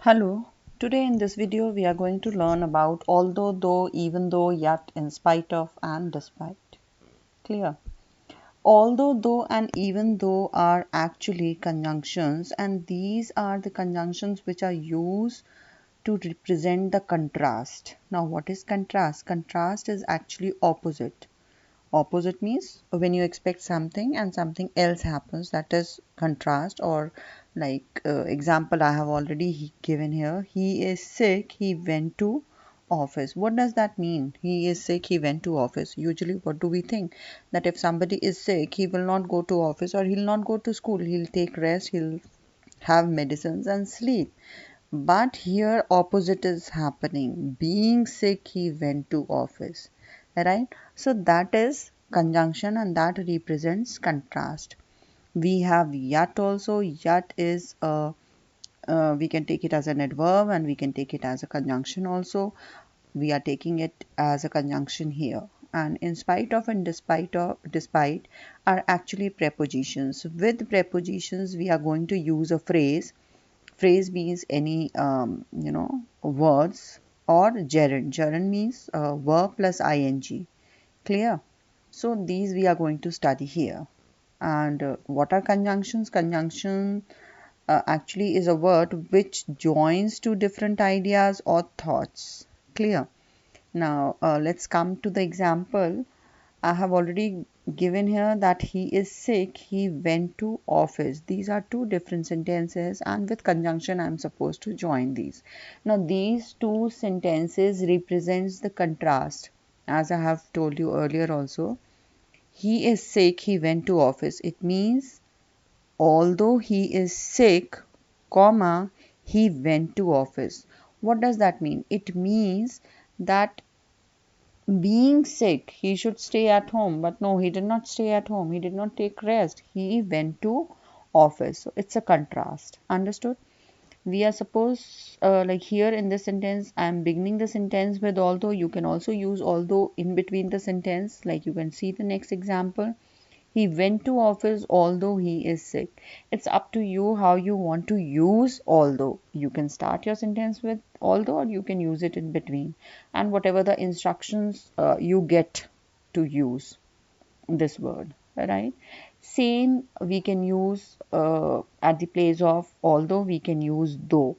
Hello, today in this video we are going to learn about although, though, even though, yet, in spite of and despite. Clear? Although, though and even though are actually conjunctions, and these are the conjunctions which are used to represent the contrast. Now what is contrast? Contrast is actually opposite. Opposite means when you expect something and something else happens, that is contrast. Or like example I have already given here, he is sick, he went to office. What does that mean? He is sick, he went to office. Usually what do we think? That if somebody is sick, he will not go to office or he'll not go to school, he'll take rest, he'll have medicines and sleep. But here opposite is happening. Being sick, he went to office. Right? So that is conjunction and that represents contrast. We have yet also. Yet is we can take it as an adverb and we can take it as a conjunction also. We are taking it as a conjunction here. And in spite of and despite are actually prepositions. With prepositions, we are going to use a phrase. Phrase means any words, or gerund. Gerund means verb plus ing. Clear? So these we are going to study here. And what are conjunctions? Conjunction actually is a word which joins two different ideas or thoughts. Clear? Now let's come to the example. I have already given here that he is sick, he went to office. These are two different sentences, and with conjunction I am supposed to join these. Now these two sentences represents the contrast. As I have told you earlier also, he is sick, he went to office. It means although he is sick, comma, he went to office. What does that mean? It means that being sick, he should stay at home, but no, he did not stay at home. He did not take rest. He went to office. So it's a contrast. Understood? We are supposed, like here in this sentence, I am beginning the sentence with although. You can also use although in between the sentence. Like you can see the next example. He went to office although he is sick. It's up to you how you want to use although. You can start your sentence with although or you can use it in between. And whatever the instructions you get to use this word, right? Same we can use at the place of although, we can use though.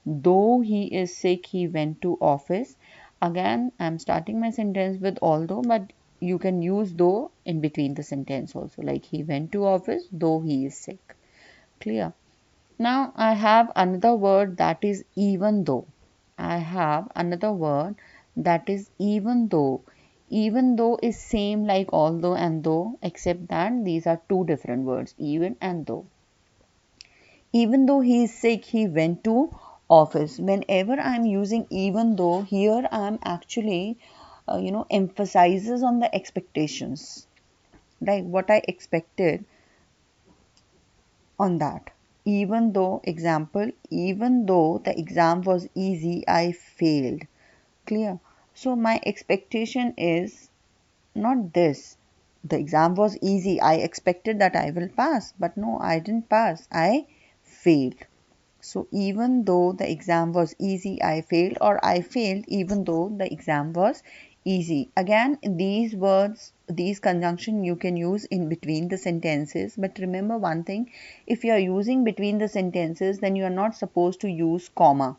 Though he is sick, he went to office. Again, I'm starting my sentence with although, but you can use though in between the sentence also. Like he went to office, though he is sick. Clear? Now I have another word that is even though. I have another word that is even though. Even though is same like although and though, except that these are two different words, even and though. Even though he is sick, he went to office. Whenever I'm using even though, here I'm actually emphasizes on the expectations, right? What I expected on that. Even though, example, even though the exam was easy, I failed. Clear? So my expectation is not this. The exam was easy. I expected that I will pass, but no, I didn't pass. I failed. So even though the exam was easy, I failed, or I failed even though the exam was easy. Again, these words, these conjunction you can use in between the sentences. But remember one thing, if you are using between the sentences, then you are not supposed to use comma.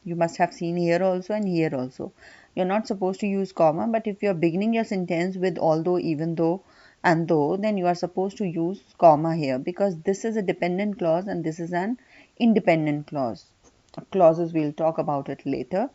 You must have seen here also and here also. You're not supposed to use comma, but if you're beginning your sentence with although, even though, and though, then you are supposed to use comma here, because this is a dependent clause and this is an independent clause. Clauses, we'll talk about it later.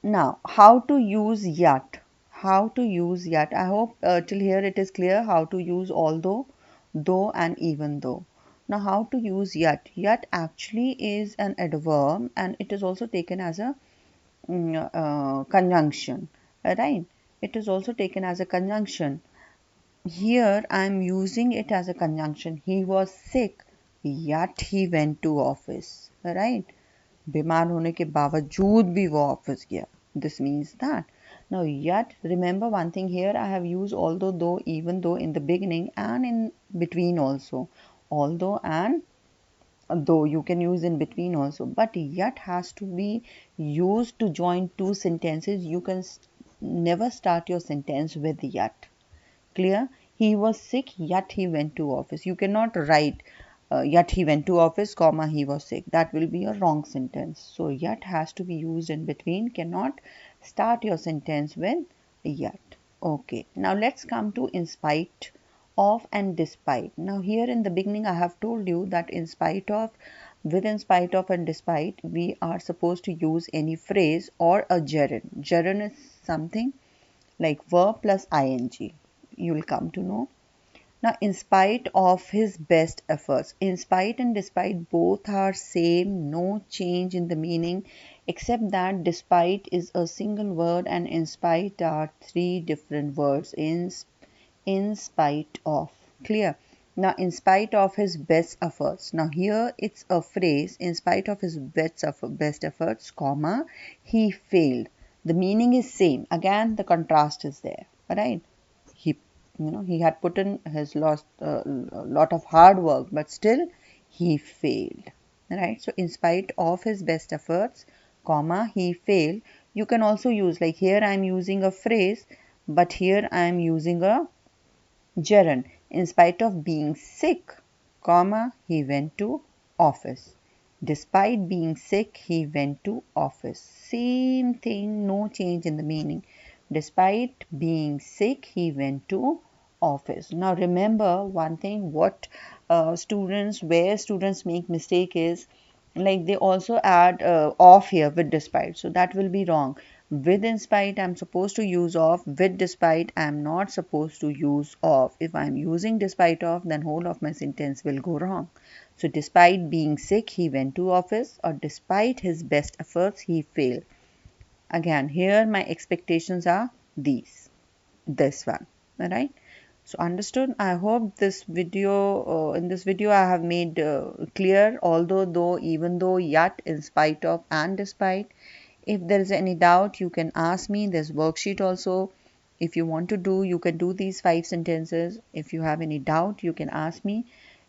Now, how to use yet? How to use yet? I hope till here it is clear how to use although, though, and even though. Now, how to use yet? Yet actually is an adverb and it is also taken as a conjunction, right? It is also taken as a conjunction. Here I am using it as a conjunction. He was sick, yet he went to office, right? बीमार होने के बावजूद भी वो office गया. This means that. Now, yet, remember one thing here, I have used although, though, even though in the beginning and in between also. Although and though you can use in between also, but yet has to be used to join two sentences. You can never start your sentence with yet. Clear? He was sick, yet he went to office. You cannot write yet he went to office, comma, he was sick. That will be a wrong sentence. So, yet has to be used in between. Cannot start your sentence with yet. Okay, now let's come to in spite of and despite. Now, here in the beginning, I have told you that in spite of, with in spite of and despite, we are supposed to use any phrase or a gerund. Gerund is something like verb plus ing. You will come to know. Now, in spite of his best efforts, in spite and despite both are same, no change in the meaning, except that despite is a single word and in spite are three different words. In spite of. Clear? Now, in spite of his best efforts. Now, here it's a phrase. In spite of his best efforts, comma, he failed. The meaning is same. Again, the contrast is there. Right? He, he had put in his lost lot of hard work, but still he failed. Right? So, in spite of his best efforts, comma, he failed. You can also use, like here I am using a phrase, but here I am using a gerund. In spite of being sick, comma, he went to office. Despite being sick, he went to office. Same thing, no change in the meaning. Despite being sick, he went to office. Now remember one thing, what where students make mistake is, like they also add off here with despite, so that will be wrong. With in spite I'm supposed to use off, with despite I'm not supposed to use off. If I'm using despite of, then whole of my sentence will go wrong. So despite being sick he went to office, or despite his best efforts he failed. Again, here my expectations are this one. All right, so understood. I hope this video, in this video I have made clear, although though, even though, yet, in spite of and despite. If there is any doubt you can ask me. There's worksheet also. If you want to do, you can do these 5 sentences. If you have any doubt you can ask me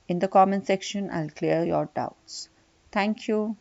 in the comment section. I'll clear your doubts. Thank you.